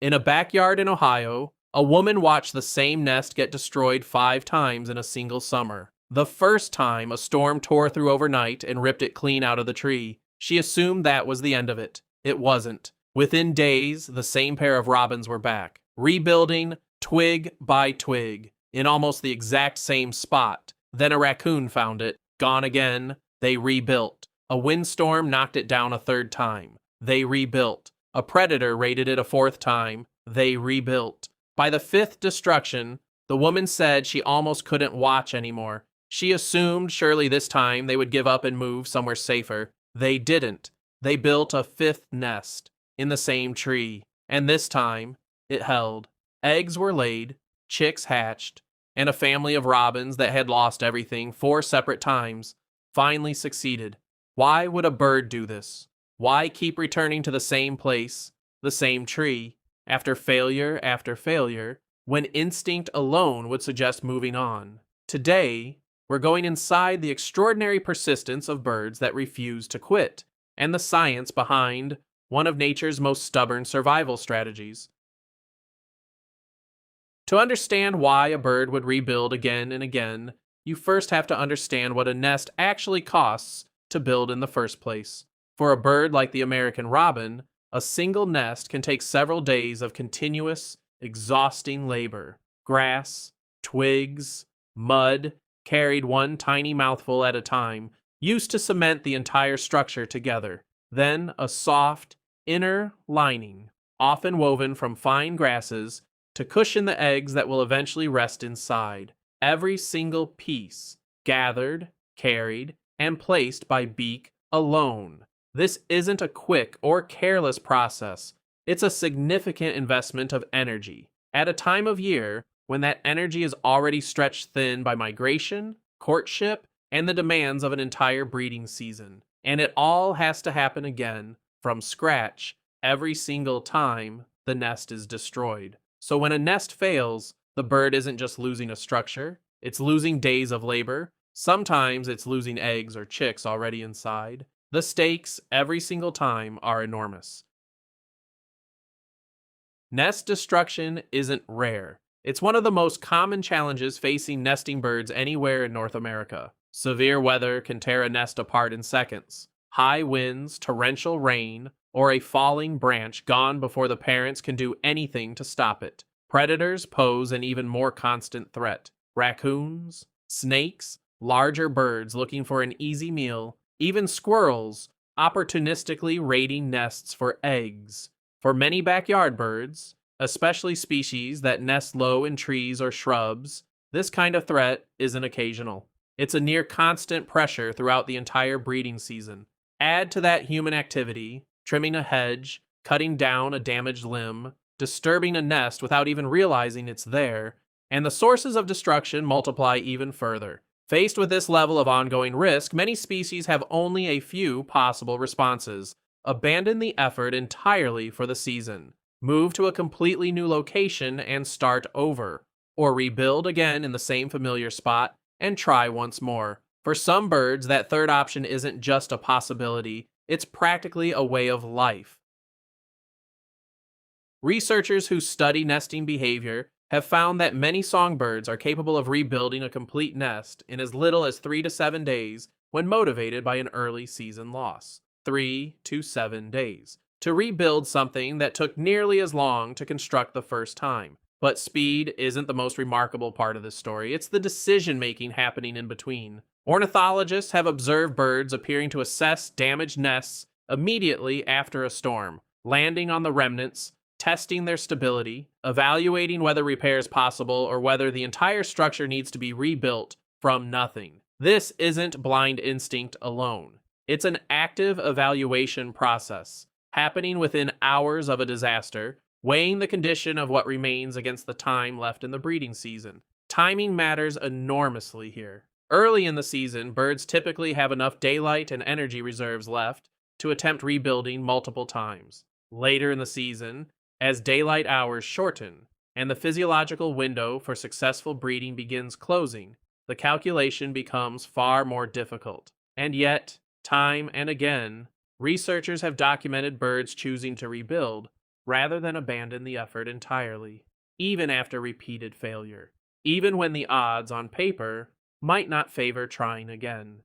In a backyard in Ohio, a woman watched the same nest get destroyed 5 times in a single summer. The first time, a storm tore through overnight and ripped it clean out of the tree. She assumed that was the end of it. It wasn't. Within days, the same pair of robins were back, rebuilding twig by twig, in almost the exact same spot. Then a raccoon found it. Gone again. They rebuilt. A windstorm knocked it down a third time. They rebuilt. A predator raided it a fourth time. They rebuilt. By the fifth destruction, the woman said she almost couldn't watch anymore. She assumed surely this time they would give up and move somewhere safer. They didn't. They built a fifth nest in the same tree, and this time it held. Eggs were laid, chicks hatched, and a family of robins that had lost everything 4 separate times finally succeeded. Why would a bird do this? Why keep returning to the same place, the same tree, after failure, when instinct alone would suggest moving on? Today, we're going inside the extraordinary persistence of birds that refuse to quit, and the science behind one of nature's most stubborn survival strategies. To understand why a bird would rebuild again and again, you first have to understand what a nest actually costs to build in the first place. For a bird like the American robin, a single nest can take several days of continuous, exhausting labor. Grass, twigs, mud, carried one tiny mouthful at a time, used to cement the entire structure together. Then a soft, inner lining, often woven from fine grasses, to cushion the eggs that will eventually rest inside. Every single piece, gathered, carried, and placed by beak alone. This isn't a quick or careless process. It's a significant investment of energy, at a time of year when that energy is already stretched thin by migration, courtship, and the demands of an entire breeding season. And it all has to happen again, from scratch, every single time the nest is destroyed. So when a nest fails, the bird isn't just losing a structure, it's losing days of labor. Sometimes it's losing eggs or chicks already inside. The stakes, every single time, are enormous. Nest destruction isn't rare. It's one of the most common challenges facing nesting birds anywhere in North America. Severe weather can tear a nest apart in seconds. High winds, torrential rain, or a falling branch gone before the parents can do anything to stop it. Predators pose an even more constant threat. Raccoons, snakes, larger birds looking for an easy meal, even squirrels opportunistically raiding nests for eggs. For many backyard birds, especially species that nest low in trees or shrubs, this kind of threat isn't occasional. It's a near constant pressure throughout the entire breeding season. Add to that human activity, trimming a hedge, cutting down a damaged limb, disturbing a nest without even realizing it's there, and the sources of destruction multiply even further. Faced with this level of ongoing risk, many species have only a few possible responses. Abandon the effort entirely for the season. Move to a completely new location and start over. Or rebuild again in the same familiar spot and try once more. For some birds, that third option isn't just a possibility, it's practically a way of life. Researchers who study nesting behavior have found that many songbirds are capable of rebuilding a complete nest in as little as 3 to 7 days when motivated by an early season loss. 3 to 7 days. To rebuild something that took nearly as long to construct the first time. But speed isn't the most remarkable part of this story, it's the decision-making happening in between. Ornithologists have observed birds appearing to assess damaged nests immediately after a storm, landing on the remnants, testing their stability, evaluating whether repair is possible or whether the entire structure needs to be rebuilt from nothing. This isn't blind instinct alone. It's an active evaluation process, happening within hours of a disaster, weighing the condition of what remains against the time left in the breeding season. Timing matters enormously here. Early in the season, birds typically have enough daylight and energy reserves left to attempt rebuilding multiple times. Later in the season, as daylight hours shorten and the physiological window for successful breeding begins closing, the calculation becomes far more difficult. And yet, time and again, researchers have documented birds choosing to rebuild rather than abandon the effort entirely, even after repeated failure, even when the odds on paper might not favor trying again.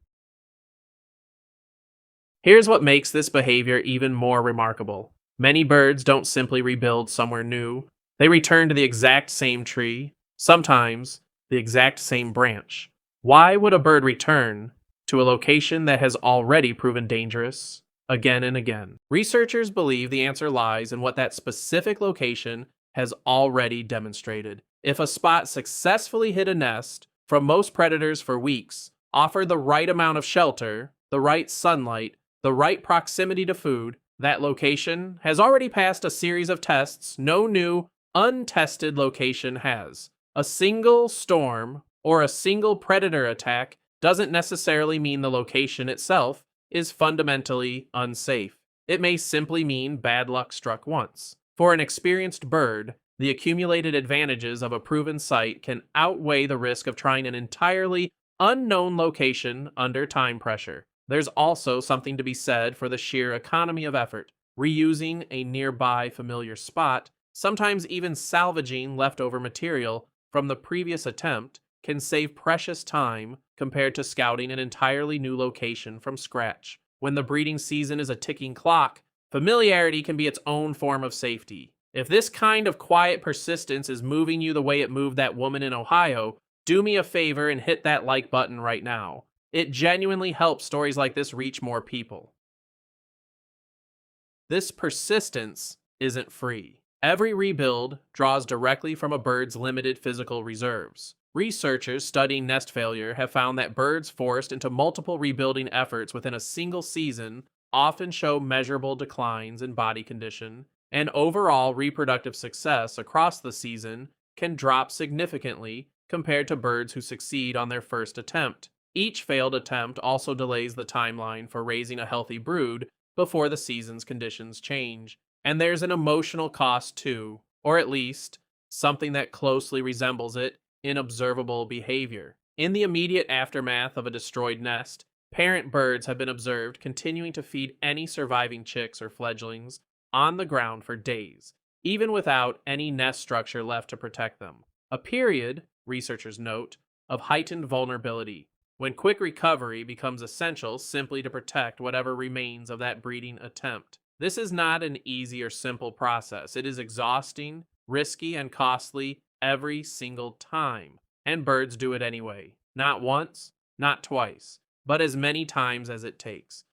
Here's what makes this behavior even more remarkable. Many birds don't simply rebuild somewhere new, they return to the exact same tree, sometimes the exact same branch. Why would a bird return to a location that has already proven dangerous again and again? Researchers believe the answer lies in what that specific location has already demonstrated. If a spot successfully hid a nest from most predators for weeks, offered the right amount of shelter, the right sunlight, the right proximity to food, that location has already passed a series of tests no new, untested location has. A single storm or a single predator attack doesn't necessarily mean the location itself is fundamentally unsafe. It may simply mean bad luck struck once. For an experienced bird, the accumulated advantages of a proven site can outweigh the risk of trying an entirely unknown location under time pressure. There's also something to be said for the sheer economy of effort. Reusing a nearby familiar spot, sometimes even salvaging leftover material from the previous attempt, can save precious time compared to scouting an entirely new location from scratch. When the breeding season is a ticking clock, familiarity can be its own form of safety. If this kind of quiet persistence is moving you the way it moved that woman in Ohio, do me a favor and hit that like button right now. It genuinely helps stories like this reach more people. This persistence isn't free. Every rebuild draws directly from a bird's limited physical reserves. Researchers studying nest failure have found that birds forced into multiple rebuilding efforts within a single season often show measurable declines in body condition, and overall reproductive success across the season can drop significantly compared to birds who succeed on their first attempt. Each failed attempt also delays the timeline for raising a healthy brood before the season's conditions change. And there's an emotional cost too, or at least something that closely resembles it in observable behavior. In the immediate aftermath of a destroyed nest, parent birds have been observed continuing to feed any surviving chicks or fledglings on the ground for days, even without any nest structure left to protect them. A period, researchers note, of heightened vulnerability, when quick recovery becomes essential simply to protect whatever remains of that breeding attempt. This is not an easy or simple process. It is exhausting, risky, and costly every single time. And birds do it anyway. Not once, not twice, but as many times as it takes.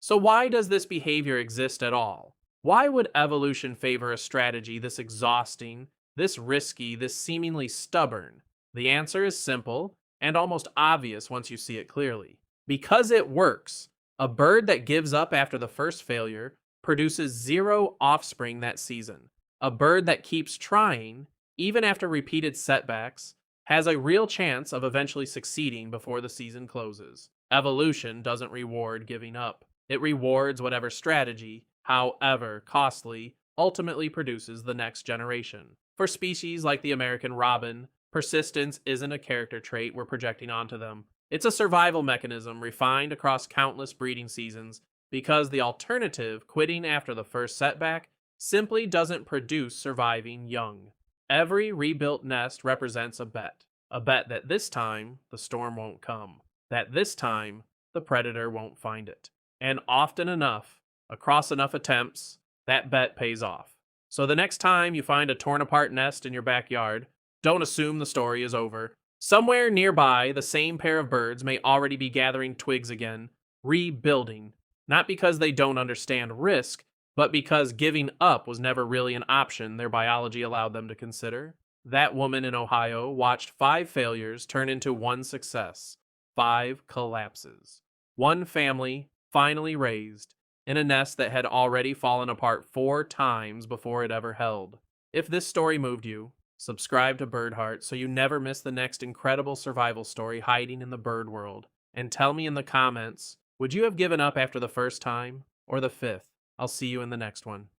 So why does this behavior exist at all? Why would evolution favor a strategy this exhausting, this risky, this seemingly stubborn? The answer is simple and almost obvious once you see it clearly. Because it works. A bird that gives up after the first failure produces 0 offspring that season. A bird that keeps trying, even after repeated setbacks, has a real chance of eventually succeeding before the season closes. Evolution doesn't reward giving up. It rewards whatever strategy, however costly, ultimately produces the next generation. For species like the American robin, persistence isn't a character trait we're projecting onto them. It's a survival mechanism refined across countless breeding seasons because the alternative, quitting after the first setback, simply doesn't produce surviving young. Every rebuilt nest represents a bet that this time the storm won't come, that this time the predator won't find it. And often enough, across enough attempts, that bet pays off. So the next time you find a torn apart nest in your backyard, don't assume the story is over. Somewhere nearby, the same pair of birds may already be gathering twigs again, rebuilding, not because they don't understand risk, but because giving up was never really an option their biology allowed them to consider. That woman in Ohio watched 5 failures turn into 1 success, 5 collapses. 1 family finally raised in a nest that had already fallen apart 4 times before it ever held. If this story moved you, subscribe to Birdhearts so you never miss the next incredible survival story hiding in the bird world. And tell me in the comments, would you have given up after the first time or the 5th? I'll see you in the next one.